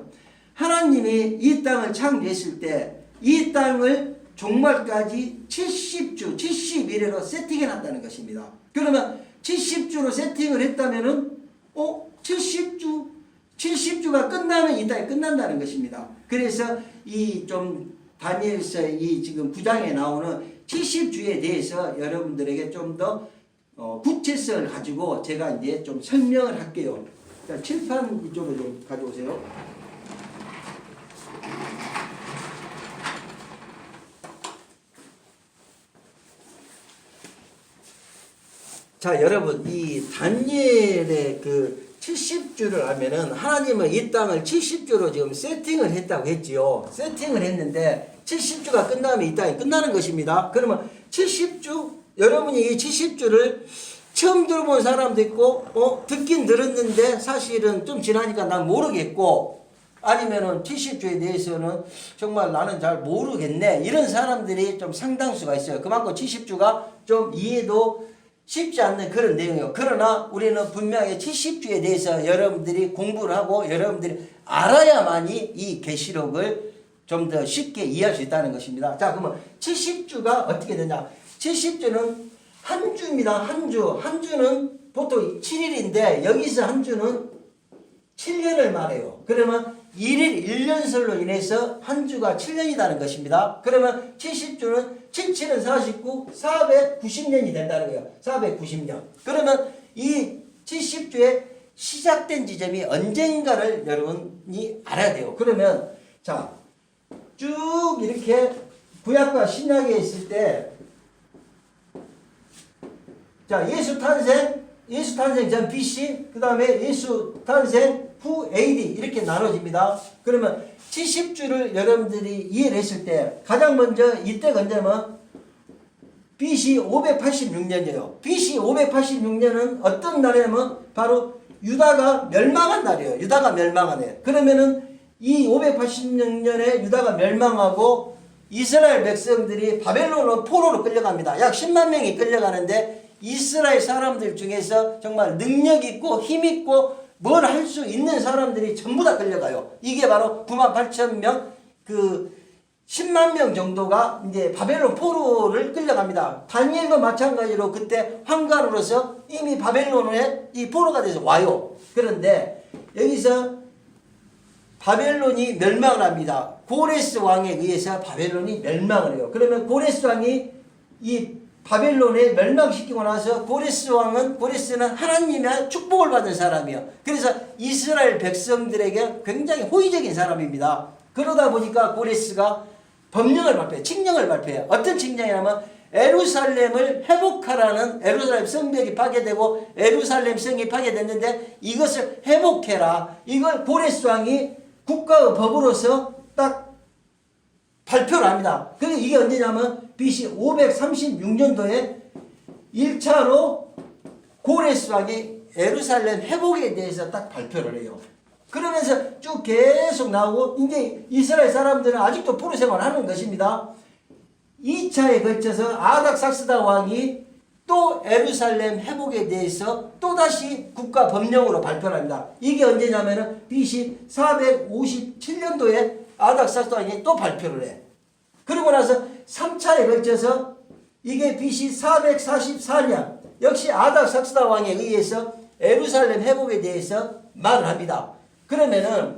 하나님이 이 땅을 창조했을 때 이 땅을 종말까지 70주, 71회로 세팅해 놨다는 것입니다. 그러면 70주로 세팅을 했다면은 70주가 끝나면 이 땅이 끝난다는 것입니다. 그래서 이 좀 다니엘서 이 지금 9장에 나오는 70주에 대해서 여러분들에게 좀 더 구체성을 가지고 제가 이제 좀 설명을 할게요. 자, 칠판 이쪽으로 좀 가져오세요. 자, 여러분, 이 다니엘의 그 70주를 하면은 하나님은 이 땅을 70주로 지금 세팅을 했다고 했지요. 세팅을 했는데 70주가 끝나면 이 땅이 끝나는 것입니다. 그러면 70주, 여러분이 이 70주를 처음 들어본 사람도 있고, 듣긴 들었는데 사실은 좀 지나니까 난 모르겠고, 아니면은 70주에 대해서는 정말 나는 잘 모르겠네. 이런 사람들이 좀 상당수가 있어요. 그만큼 70주가 좀 이해도 쉽지 않는 그런 내용이에요. 그러나 우리는 분명히 70주에 대해서 여러분들이 공부를 하고 여러분들이 알아야만이 이 계시록을 좀 더 쉽게 이해할 수 있다는 것입니다. 자, 그러면 70주가 어떻게 되냐? 70주는 한 주입니다. 한 주. 한 주는 보통 7일인데 여기서 한 주는 7년을 말해요. 그러면 일일 1년설로 인해서 한 주가 7년이라는 것입니다. 그러면 70주는 77은 49, 490년이 된다는 거예요. 490년. 그러면 이 70주의 시작된 지점이 언제인가를 여러분이 알아야 돼요. 그러면 자, 쭉 이렇게 구약과 신약에 있을 때 자, 예수 탄생 전 BC, 그 다음에 예수 탄생 후 AD 이렇게 나눠집니다. 그러면 70주를 여러분들이 이해를 했을 때 가장 먼저 이때가 언제냐면 BC 586년이에요. BC 586년은 어떤 날이냐면 바로 유다가 멸망한 날이에요. 유다가 멸망한 해. 그러면은 이 586년에 유다가 멸망하고 이스라엘 백성들이 바벨론으로 포로로 끌려갑니다. 약 10만 명이 끌려가는데 이스라엘 사람들 중에서 정말 능력 있고 힘 있고 뭘 할 수 있는 사람들이 전부 다 끌려가요. 이게 바로 9만 8천 명, 그 10만 명 정도가 이제 바벨론 포로를 끌려갑니다. 다니엘도 마찬가지로 그때 황관으로서 이미 바벨론에 이 포로가 돼서 와요. 그런데 여기서 바벨론이 멸망을 합니다. 고레스 왕에 의해서 바벨론이 멸망을 해요. 그러면 고레스 왕이 이 바벨론에 멸망시키고 나서 고레스는 하나님의 축복을 받은 사람이에요. 그래서 이스라엘 백성들에게 굉장히 호의적인 사람입니다. 그러다 보니까 고레스가 법령을 발표해요. 칙령을 발표해요. 어떤 칙령이냐면 에루살렘을 회복하라는, 에루살렘 성벽이 파괴되고 에루살렘 성이 파괴됐는데 이것을 회복해라. 이걸 고레스 왕이 국가의 법으로서 딱 발표를 합니다. 근데 이게 언제냐면 BC 536년도에 1차로 고레스 왕이 에루살렘 회복에 대해서 딱 발표를 해요. 그러면서 쭉 계속 나오고 이제 이스라엘 사람들은 아직도 포로 생활을 하는 것입니다. 2차에 걸쳐서 아닥삭스다 왕이 또 에루살렘 회복에 대해서 또다시 국가 법령으로 발표를 합니다. 이게 언제냐면은 BC 457년도에 아닥삭스다 왕이 또 발표를 해. 그러고 나서 3차에 걸쳐서 이게 BC 444년 역시 아닥삭스다 왕에 의해서 에루살렘 회복에 대해서 말을 합니다. 그러면은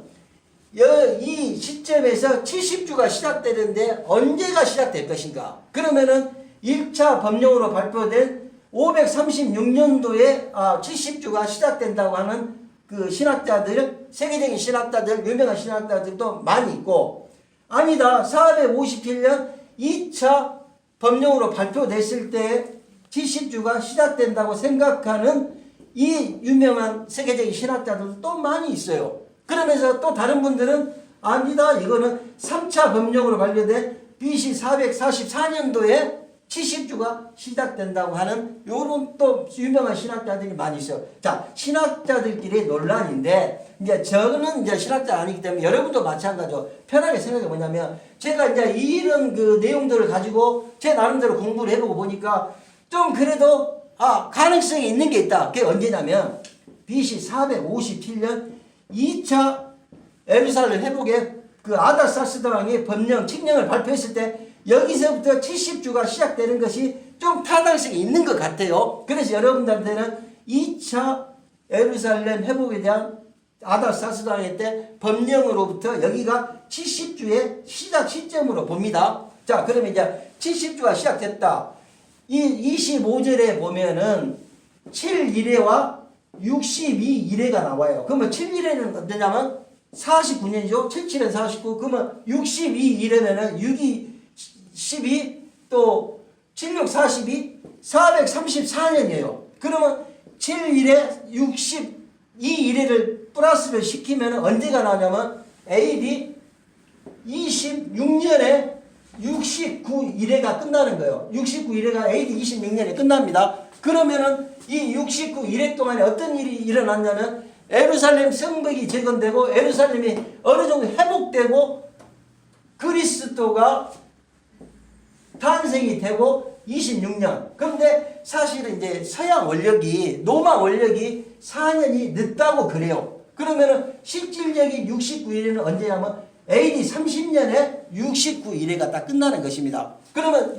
이 시점에서 70주가 시작되는데 언제가 시작될 것인가? 그러면은 1차 법령으로 발표된 536년도에 70주가 시작된다고 하는 그 신학자들, 세계적인 신학자들, 유명한 신학자들도 많이 있고, 아니다, 457년 2차 법령으로 발표됐을 때 70주가 시작된다고 생각하는 이 유명한 세계적인 신학자들도 또 많이 있어요. 그러면서 또 다른 분들은 아니다, 이거는 3차 법령으로 발표된 BC 444년도에 70주가 시작된다고 하는 요런 또 유명한 신학자들이 많이 있어요. 자, 신학자들끼리 논란인데, 이제 저는 이제 신학자 아니기 때문에 여러분도 마찬가지로 편하게 생각해 보냐면, 제가 이제 이런 그 내용들을 가지고 제 나름대로 공부를 해보고 보니까 좀 그래도 가능성이 있는 게 있다. 그게 언제냐면 BC 457년 2차 에루살렘 회복에 그 아닥삭스다 왕이 법령, 칙령을 발표했을 때 여기서부터 70주가 시작되는 것이 좀 타당성이 있는 것 같아요. 그래서 여러분들한테는 2차 에루살렘 회복에 대한 아닥삭스다 왕의 때 법령으로부터 여기가 70주의 시작 시점으로 봅니다. 자, 그러면 이제 70주가 시작됐다. 이 25절에 보면은 7일에와 62일에가 나와요. 그러면 7일에는 어떠냐면 49년이죠. 77은 49. 그러면 62일에면은 6이 12, 또 76, 42, 434년이에요. 그러면 7일에 62일에를 플러스를 시키면 언제가 나오냐면 AD 26년에 69일에가 끝나는 거예요. 69일에가 AD 26년에 끝납니다. 그러면은 이 69일에 동안에 어떤 일이 일어났냐면 에루살렘 성벽이 재건되고 에루살렘이 어느 정도 회복되고 그리스도가 탄생이 되고 26년. 그런데 사실은 이제 서양 원력이, 로마 원력이 4년이 늦다고 그래요. 그러면은 실질적인 69일에는 언제냐면 AD 30년에 69일에가 딱 끝나는 것입니다. 그러면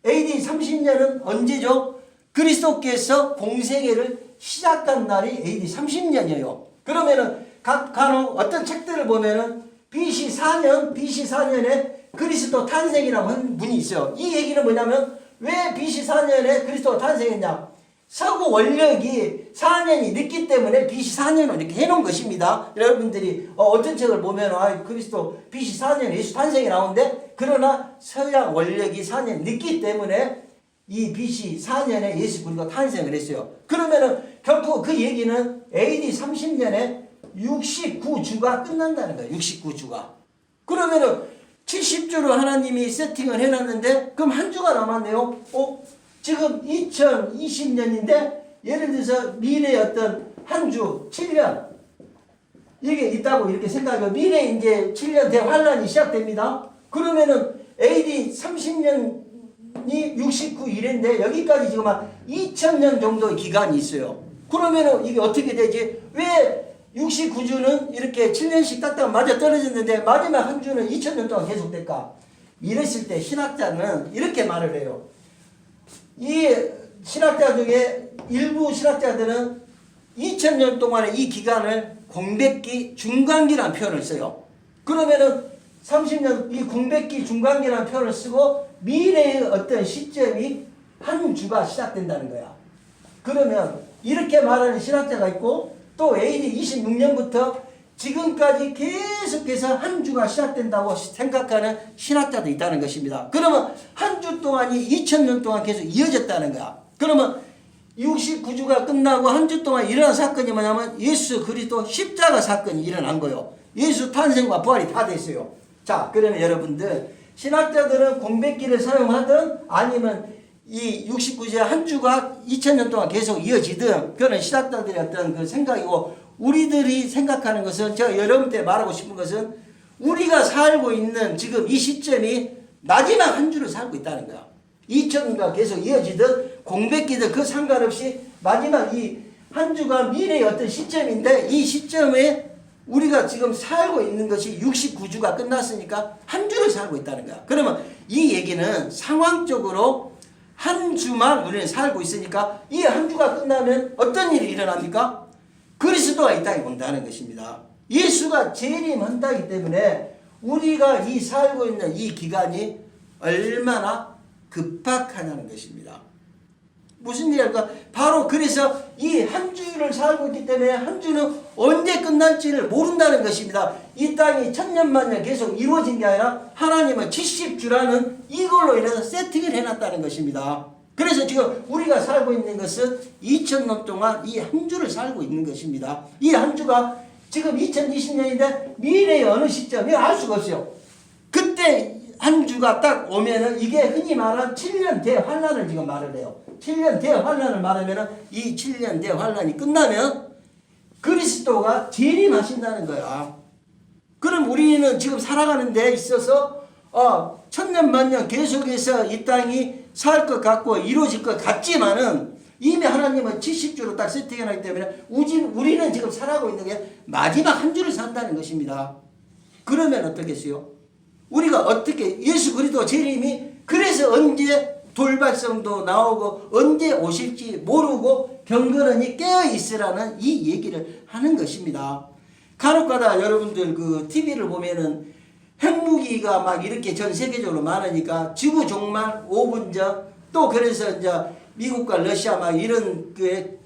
AD 30년은 언제죠? 그리스도께서 공생애를 시작한 날이 AD 30년이에요. 그러면은 간혹 어떤 책들을 보면은 BC 4년에 그리스도 탄생이라고 한 분이 있어요. 이 얘기는 뭐냐면 왜 BC 4년에 그리스도가 탄생했냐? 서구 원력이 4년이 늦기 때문에 BC 4년을 이렇게 해놓은 것입니다. 여러분들이 어떤 책을 보면 그리스도 BC 4년에 예수 탄생이 나오는데, 그러나 서양 원력이 4년 늦기 때문에 이 BC 4년에 예수 그리스도가 탄생을 했어요. 그러면은 결국 그 얘기는 AD 30년에 69주가 끝난다는 거예요. 69주가. 그러면은 70주로 하나님이 세팅을 해놨는데 그럼 한 주가 남았네요. 지금 2020년인데 예를 들어서 미래의 어떤 한 주, 7년 이게 있다고 이렇게 생각하고 미래에 이제 7년 대환란이 시작됩니다. 그러면은 AD 30년이 69일인데 여기까지 지금 한 2000년 정도의 기간이 있어요. 그러면은 이게 어떻게 되지? 왜 69주는 이렇게 7년씩 딱딱 맞아 떨어졌는데 마지막 한 주는 2000년 동안 계속될까? 이랬을 때 신학자는 이렇게 말을 해요. 이 신학자 중에 일부 신학자들은 2000년 동안의 이 기간을 공백기 중간기라는 표현을 써요. 그러면은 30년 이 공백기 중간기라는 표현을 쓰고 미래의 어떤 시점이 한 주가 시작된다는 거야. 그러면 이렇게 말하는 신학자가 있고 또 AD 26년부터 지금까지 계속해서 한 주가 시작된다고 생각하는 신학자도 있다는 것입니다. 그러면 한 주 동안이 2000년 동안 계속 이어졌다는 거야. 그러면 69주가 끝나고 한 주 동안 일어난 사건이 뭐냐면 예수 그리스도 십자가 사건이 일어난 거예요. 예수 탄생과 부활이 다 됐어요. 자, 그러면 여러분들 신학자들은 공백기를 사용하든 아니면 이 69주의 한 주가 2000년 동안 계속 이어지든 그런 신학자들의 어떤 그 생각이고, 우리들이 생각하는 것은, 제가 여러분께 말하고 싶은 것은 우리가 살고 있는 지금 이 시점이 마지막 한 주를 살고 있다는 거야. 2000년가 계속 이어지든 공백기든 그 상관없이 마지막 이 한 주가 미래의 어떤 시점인데 이 시점에 우리가 지금 살고 있는 것이 69주가 끝났으니까 한 주를 살고 있다는 거야. 그러면 이 얘기는 상황적으로 한 주만 우리는 살고 있으니까 이 한 주가 끝나면 어떤 일이 일어납니까? 그리스도가 이 땅에 온다는 것입니다. 예수가 재림한다기 때문에 우리가 이 살고 있는 이 기간이 얼마나 급박하냐는 것입니다. 무슨 얘기할까? 바로 그래서 이 한 주를 살고 있기 때문에 한 주는 언제 끝날지를 모른다는 것입니다. 이 땅이 천년만년 계속 이루어진 게 아니라 하나님은 70주라는 이걸로 인해서 세팅을 해놨다는 것입니다. 그래서 지금 우리가 살고 있는 것은 2000년 동안 이 한 주를 살고 있는 것입니다. 이 한 주가 지금 2020년인데 미래의 어느 시점, 이거 알 수가 없어요. 그때 한 주가 딱 오면은 이게 흔히 말하는 7년 대환란을 지금 말을 해요. 7년 대환란을 말하면은 이 7년 대환란이 끝나면 그리스도가 재림하신다는 거야. 그럼 우리는 지금 살아가는 데 있어서 천년만년 계속해서 이 땅이 살 것 같고 이루어질 것 같지만은 이미 하나님은 70주로 딱 세팅해놨기 때문에 우리는 지금 살아가고 있는 게 마지막 한 주를 산다는 것입니다. 그러면 어떻겠어요? 우리가 어떻게 예수 그리스도 재림이 그래서 언제 돌발성도 나오고 언제 오실지 모르고 경건히 깨어있으라는 이 얘기를 하는 것입니다. 간혹가다 여러분들 그 TV를 보면은 핵무기가 막 이렇게 전 세계적으로 많으니까 지구 종말 5분 전, 또 그래서 이제 미국과 러시아 막 이런 그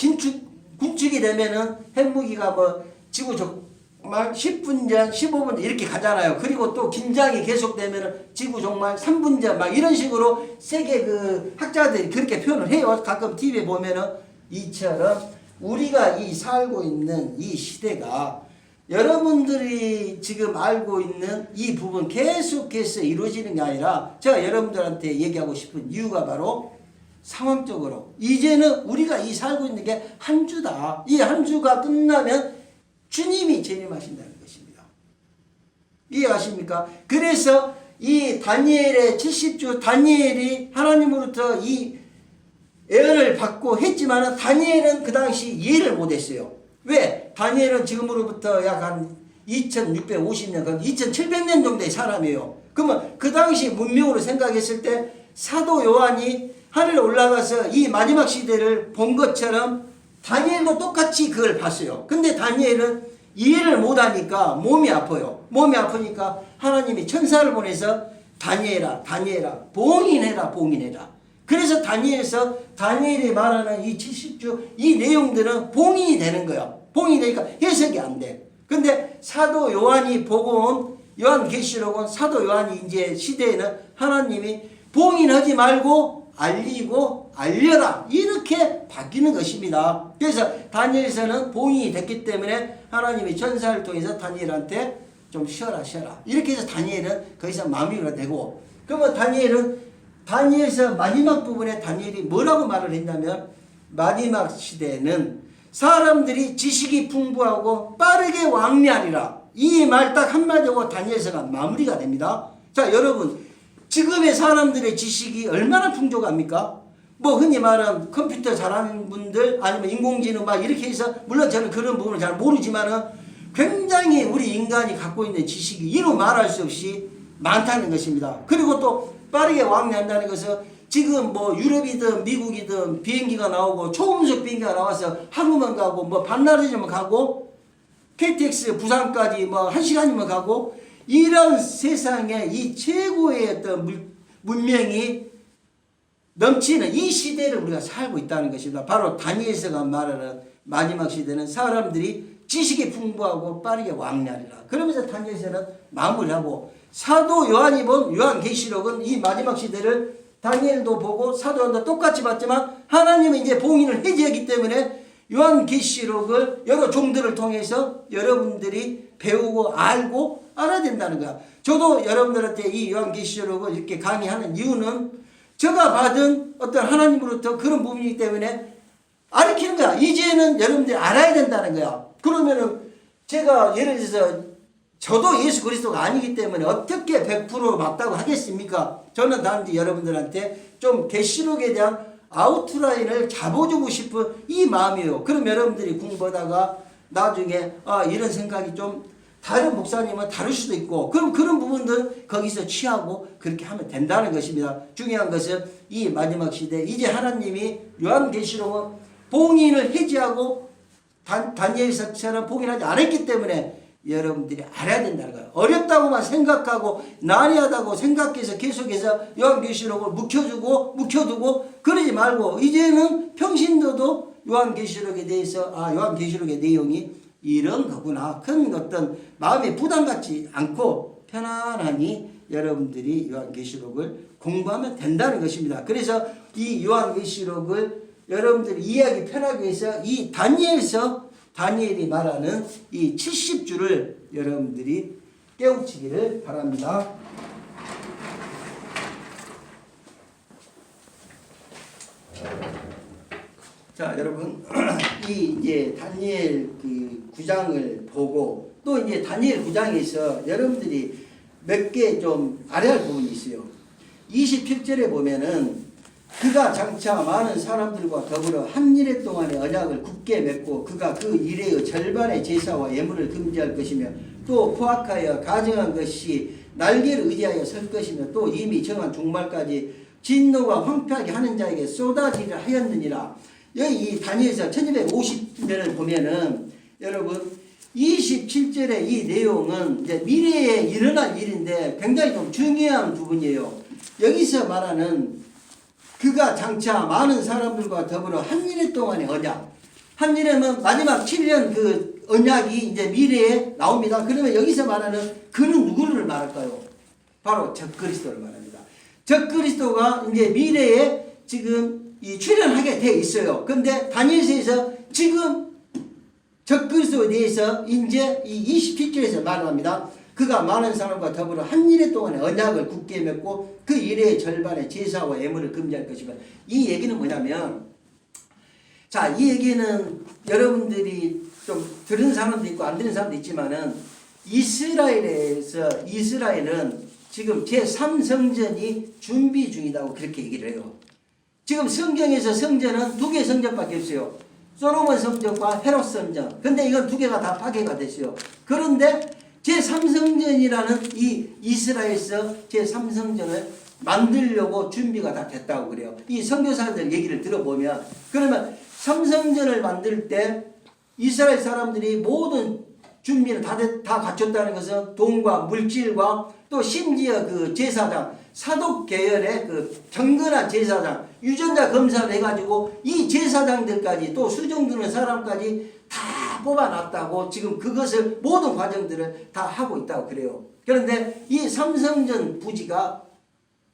군축이 되면은 핵무기가 뭐 지구 종말 10분 전, 15분 전 이렇게 가잖아요. 그리고 또 긴장이 계속되면은 지구 종말 3분 전 막 이런 식으로 세계 그 학자들이 그렇게 표현을 해요. 가끔 TV에 보면은 이처럼 우리가 이 살고 있는 이 시대가 여러분들이 지금 알고 있는 이 부분 계속해서 이루어지는 게 아니라 제가 여러분들한테 얘기하고 싶은 이유가 바로 상황적으로 이제는 우리가 이 살고 있는 게 한 주다. 이 한 주가 끝나면 주님이 재림하신다는 것입니다. 이해하십니까? 그래서 이 다니엘의 70주 다니엘이 하나님으로부터 이 예언을 받고 했지만 다니엘은 그 당시 이해를 못했어요. 왜? 다니엘은 지금으로부터 약 한 2650년, 2700년 정도의 사람이에요. 그러면 그 당시 문명으로 생각했을 때 사도 요한이 하늘에 올라가서 이 마지막 시대를 본 것처럼 다니엘도 똑같이 그걸 봤어요. 근데 다니엘은 이해를 못하니까 몸이 아파요. 몸이 아프니까 하나님이 천사를 보내서 다니엘아 봉인해라. 그래서 다니엘에서 다니엘이 말하는 이 70주 이 내용들은 봉인이 되는 거야. 봉인이 되니까 해석이 안 돼. 근데 사도 요한이 보고 온 요한계시록은 사도 요한이 이제 시대에는 하나님이 봉인하지 말고 알리고 알려라 이렇게 바뀌는 것입니다. 그래서 다니엘에서는 봉인이 됐기 때문에 하나님이 천사를 통해서 다니엘한테 좀 쉬어라 이렇게 해서 다니엘은 거기서 마무리가 되고, 그러면 다니엘에서 마지막 부분에 다니엘이 뭐라고 말을 했냐면 마지막 시대에는 사람들이 지식이 풍부하고 빠르게 왕래하리라. 이 말 딱 한마디고 다니엘서가 마무리가 됩니다. 자, 여러분 지금의 사람들의 지식이 얼마나 풍족합니까? 뭐 흔히 말하는 컴퓨터 잘하는 분들 아니면 인공지능 막 이렇게 해서, 물론 저는 그런 부분을 잘 모르지만은 굉장히 우리 인간이 갖고 있는 지식이 이루 말할 수 없이 많다는 것입니다. 그리고 또 빠르게 왕래한다는 것은 지금 뭐 유럽이든 미국이든 비행기가 나오고 초음속 비행기가 나와서 하루만 가고 뭐 반나절이면 가고 KTX 부산까지 뭐 1시간이면 가고, 이런 세상에 이 최고의 어떤 문명이 넘치는 이 시대를 우리가 살고 있다는 것입니다. 바로 다니엘서가 말하는 마지막 시대는 사람들이 지식이 풍부하고 빠르게 왕래하리라. 그러면서 다니엘서는 마무리하고, 사도 요한이 본 요한계시록은 이 마지막 시대를 다니엘도 보고 사도 요한도 똑같이 봤지만 하나님은 이제 봉인을 해제하기 때문에 요한계시록을 여러 종들을 통해서 여러분들이 배우고 알고 알아야 된다는 거야. 저도 여러분들한테 이 요한계시록을 이렇게 강의하는 이유는 제가 받은 어떤 하나님으로부터 그런 부분이기 때문에 가르치는 거야. 이제는 여러분들이 알아야 된다는 거야. 그러면은 제가 예를 들어서 저도 예수 그리스도가 아니기 때문에 어떻게 100% 맞다고 하겠습니까? 저는 단지 여러분들한테 좀 계시록에 대한 아웃라인을 잡아주고 싶은 이 마음이에요. 그럼 여러분들이 공부하다가 나중에 이런 생각이 좀 다른 목사님은 다를 수도 있고, 그럼 그런 부분들 거기서 취하고 그렇게 하면 된다는 것입니다. 중요한 것은 이 마지막 시대 이제 하나님이 요한계시록은 봉인을 해제하고 다니엘서처럼 봉인하지 않았기 때문에 여러분들이 알아야 된다는 거예요. 어렵다고만 생각하고 난해하다고 생각해서 계속해서 요한계시록을 묵혀두고 그러지 말고, 이제는 평신도도 요한계시록에 대해서 요한계시록의 내용이 이런 거구나, 큰 어떤 마음에 부담 갖지 않고 편안하니 여러분들이 요한계시록을 공부하면 된다는 것입니다. 그래서 이 요한계시록을 여러분들이 이해하기 편하기 위해서 이 다니엘이 말하는 이 70주를 여러분들이 깨우치기를 바랍니다. 자, 여러분, 이 이제 다니엘 그 9장을 보고 또 이제 다니엘 9장에서 여러분들이 몇 개 좀 알아야 할 부분이 있어요. 27절에 보면은 그가 장차 많은 사람들과 더불어 한 일해 동안의 언약을 굳게 맺고 그가 그 일의 절반의 제사와 예물을 금지할 것이며 또 포악하여 가정한 것이 날개를 의지하여 설 것이며 또 이미 정한 종말까지 진노가 황폐하게 하는 자에게 쏟아지려 하였느니라. 여기 이 다니엘서 1250년을 보면은 여러분 27절의 이 내용은 이제 미래에 일어날 일인데 굉장히 좀 중요한 부분이에요. 여기서 말하는 그가 장차 많은 사람들과 더불어 한 일해 동안의 언약. 한 일해면 마지막 7년 그 언약이 이제 미래에 나옵니다. 그러면 여기서 말하는 그는 누구를 말할까요? 바로 적그리스도를 말합니다. 적그리스도가 이제 미래에 지금 이 출현하게 돼 있어요. 근데 다니엘서에서 지금 적그리스도에 대해서 이제 이 27절에서 말합니다. 그가 많은 사람과 더불어 한 일해 동안의 언약을 굳게 맺고 그 일의 절반의 제사와 예물을 금지할 것이며, 이 얘기는 뭐냐면, 자, 이 얘기는 여러분들이 좀 들은 사람도 있고 안 들은 사람도 있지만은 이스라엘은 지금 제3성전이 준비 중이라고 그렇게 얘기를 해요. 지금 성경에서 성전은 2개 성전밖에 없어요. 솔로몬 성전과 헤롯 성전. 근데 이건 2개가 다 파괴가 됐어요. 그런데 제3성전이라는 이 이스라엘에서 제3성전을 만들려고 준비가 다 됐다고 그래요. 이 선교사들 얘기를 들어보면, 그러면 3성전을 만들 때 이스라엘 사람들이 모든 준비는 다 갖췄다는 것은 돈과 물질과 또 심지어 그 제사장, 사독 계열의 그 경건한 제사장, 유전자 검사를 해가지고 이 제사장들까지 또 수종드는 사람까지 다 뽑아놨다고 지금 그것을 모든 과정들을 다 하고 있다고 그래요. 그런데 이 삼성전 부지가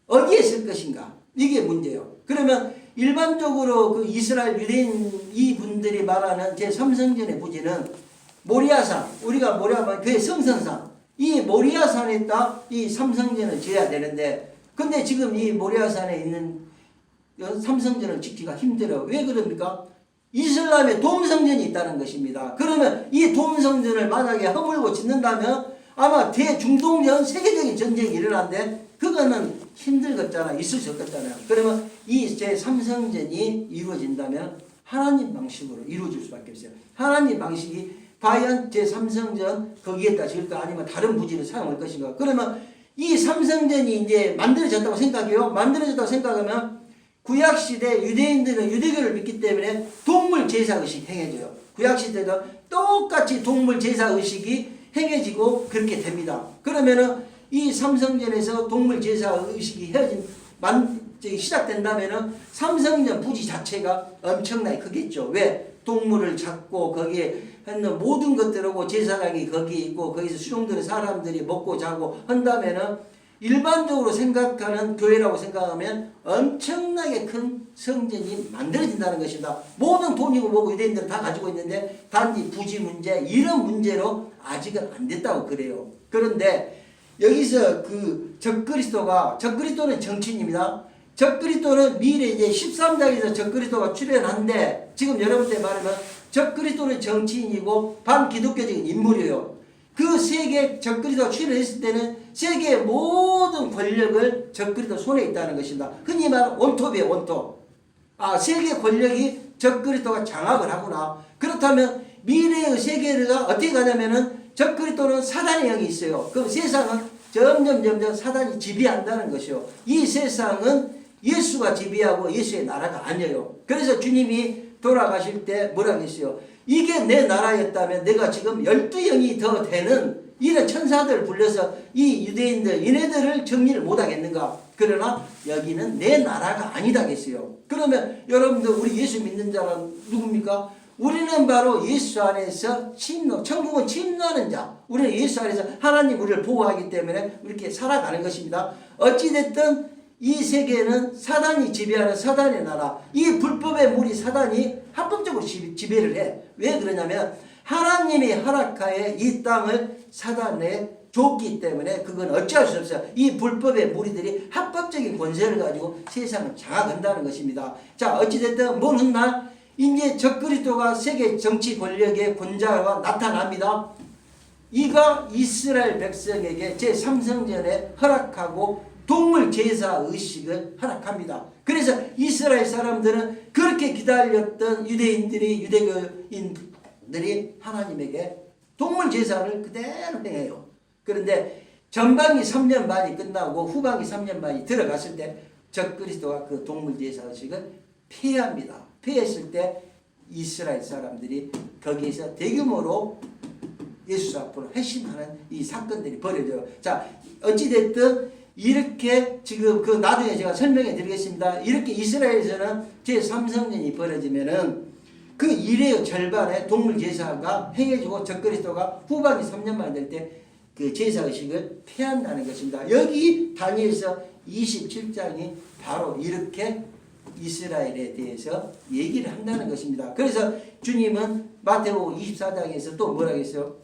어디에 쓸 것인가? 이게 문제예요. 그러면 일반적으로 그 이스라엘 유대인 이분들이 말하는 제3성전의 부지는 모리아산, 우리가 모리아산 그의 성선산, 이 모리아산에다 이 삼성전을 지어야 되는데, 근데 지금 이 모리아산에 있는 삼성전을 짓기가 힘들어요. 왜 그럽니까? 이슬람의 돔성전이 있다는 것입니다. 그러면 이 돔성전을 만약에 허물고 짓는다면 아마 대중동전 세계적인 전쟁이 일어나는데 그거는 힘들겠잖아. 있을 수 없겠잖아요. 그러면 이 제3성전이 이루어진다면 하나님 방식으로 이루어질 수밖에 없어요. 하나님 방식이 과연 제3성전 거기에다 지을까 아니면 다른 부지를 사용할 것인가. 그러면 이 삼성전이 이제 만들어졌다고 생각해요. 만들어졌다고 생각하면 구약시대 유대인들은 유대교를 믿기 때문에 동물 제사의식이 행해져요. 구약시대도 똑같이 동물 제사의식이 행해지고 그렇게 됩니다. 그러면은 이 삼성전에서 동물 제사의식이 시작된다면은 삼성전 부지 자체가 엄청나게 크겠죠. 왜? 동물을 잡고 거기에 하는 모든 것들하고 제사장이 거기에 있고 거기서 수종드는 사람들이 먹고 자고 한다면은 일반적으로 생각하는 교회라고 생각하면 엄청나게 큰 성전이 만들어진다는 것입니다. 모든 돈이고 뭐고 유대인들은 다 가지고 있는데 단지 부지 문제 이런 문제로 아직은 안 됐다고 그래요. 그런데 여기서 그 적그리스도는 정치인입니다. 적그리스도는 미래 이제 13장에서 적그리스도가 출현한데 지금 여러분들 말하면 적그리스도는 정치인이고 반기독교적인 인물이에요. 그 세계 적그리스도가 출현했을 때는 세계의 모든 권력을 적그리스도 손에 있다는 것입니다. 흔히 말하는 원톱이에요. 원톱. 세계 권력이 적그리스도가 장악을 하구나. 그렇다면 미래의 세계가 어떻게 가냐면은 적그리스도는 사단의 영이 있어요. 그럼 세상은 점점 사단이 지배한다는 것이요. 이 세상은 예수가 지배하고 예수의 나라가 아니에요. 그래서 주님이 돌아가실 때 뭐라고 했어요? 이게 내 나라였다면 내가 지금 12영이 더 되는 이런 천사들을 불러서 이 유대인들 얘네들을 정리를 못하겠는가? 그러나 여기는 내 나라가 아니다겠어요. 그러면 여러분들 우리 예수 믿는 자는 누굽니까? 우리는 바로 예수 안에서 천국은 침노하는 자. 우리는 예수 안에서 하나님 우리를 보호하기 때문에 이렇게 살아가는 것입니다. 어찌됐든 이 세계는 사단이 지배하는 사단의 나라. 이 불법의 무리 사단이 합법적으로 지배를 해. 왜 그러냐면 하나님이 허락하에 이 땅을 사단에 줬기 때문에 그건 어찌할 수 없어요. 이 불법의 무리들이 합법적인 권세를 가지고 세상을 장악한다는 것입니다. 자, 어찌됐든 먼 훗날 이제 적그리스도가 세계 정치 권력의 권자가 나타납니다. 이가 이스라엘 백성에게 제3성전에 허락하고 동물 제사 의식을 허락합니다. 그래서 이스라엘 사람들은 그렇게 기다렸던 유대교인들이 하나님에게 동물 제사를 그대로 행해요. 그런데 전방이 3년 반이 끝나고 후방이 3년 반이 들어갔을 때 적그리스도가 그 동물 제사 의식을 폐합니다. 폐했을 때 이스라엘 사람들이 거기에서 대규모로 예수 앞으로 회심하는 이 사건들이 벌어져요. 자, 어찌됐든 이렇게 지금 그 나중에 제가 설명해 드리겠습니다. 이렇게 이스라엘에서는 제3성전이 벌어지면은 그 일의 절반의 동물 제사가 행해지고 적그리스도가 후반기 3년 만에 될 때 그 제사의식을 폐한다는 것입니다. 여기 다니엘서 27장이 바로 이렇게 이스라엘에 대해서 얘기를 한다는 것입니다. 그래서 주님은 마태복음 24장에서 또 뭐라고 했어요?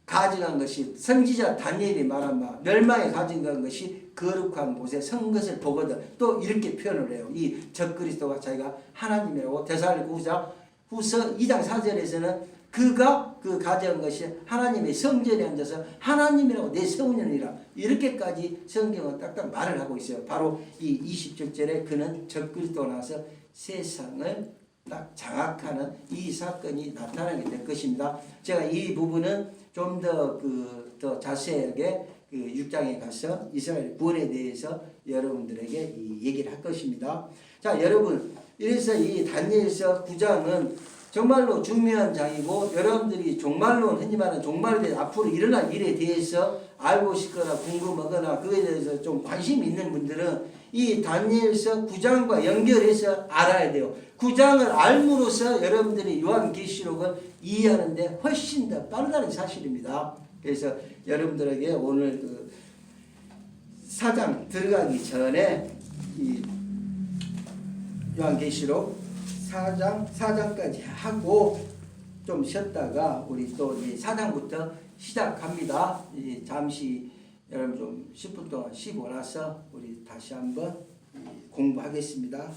가증한 것이 선지자 다니엘이 말한 바 멸망에 가증한 것이 거룩한 곳에 선 것을 보거든. 또 이렇게 표현을 해요. 이 적그리스도가 자기가 하나님이라고. 데살로니가후서 2장 4절에서는 그가 그 가져온 것이 하나님의 성전에 앉아서 하나님이라고 내세우느니라. 이렇게까지 성경은 딱딱 말을 하고 있어요. 바로 이 27절에 그는 적그리스도가 나와서 세상을 딱 장악하는 이 사건이 나타나게 될 것입니다. 제가 이 부분은 좀 더 자세하게 그 6장에 가서 이스라엘 구원에 대해서 여러분들에게 이 얘기를 할 것입니다. 자, 여러분, 이래서 이 다니엘서 9장은 정말로 중요한 장이고 여러분들이 종말론 흔히 말하는 종말에 대해서 앞으로 일어날 일에 대해서 알고 싶거나 궁금하거나 그거에 대해서 좀 관심이 있는 분들은 이 다니엘서 9장과 연결해서 알아야 돼요. 9장을 알므로써 여러분들이 요한계시록을 이해하는데 훨씬 더 빠르다는 사실입니다. 그래서 여러분들에게 오늘 그 4장 들어가기 전에 이 요한계시록 4장까지 하고 좀 쉬었다가 우리 또 이제 4장부터 시작합니다. 이제 잠시 여러분 좀 10분 동안 쉬고 나서 우리 다시 한번 공부하겠습니다.